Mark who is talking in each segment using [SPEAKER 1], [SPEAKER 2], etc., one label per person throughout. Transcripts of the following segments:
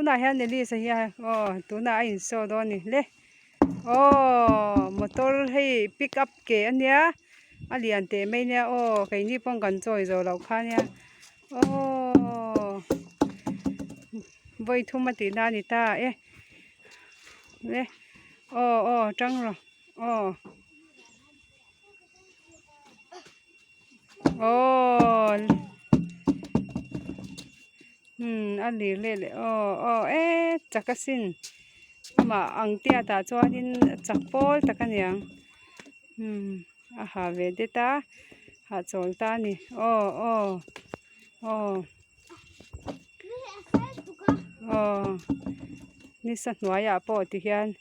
[SPEAKER 1] tuna hian ne li sa hi tuna in so do ni le motor hei pick up ke ania alian te mai nia kai ni pong kan choi zo lo kha nia voi thuma ti na ni ta le trăng rồi anh đi lên chắc cái xin mà anh tia ta cho anh chắc bol ta cái nhang hà về đây ta hà chọn ta nè ni sát nói à bỏ thì hiền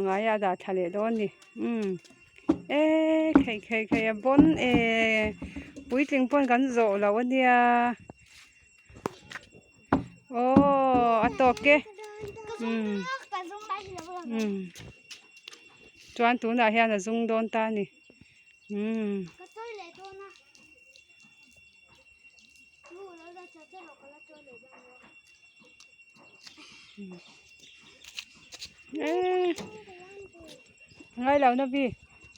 [SPEAKER 1] ngay à đã thale đó nè khai bon bụi tiếng bon gan rộ là vấn đề atop ke chuan tu na hian a zung don ta ni ngay lau na bi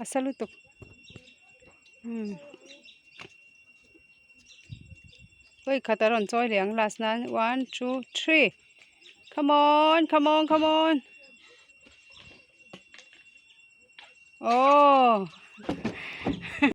[SPEAKER 1] asalutuk oi khataron choi leng last nan 1 2 3 come on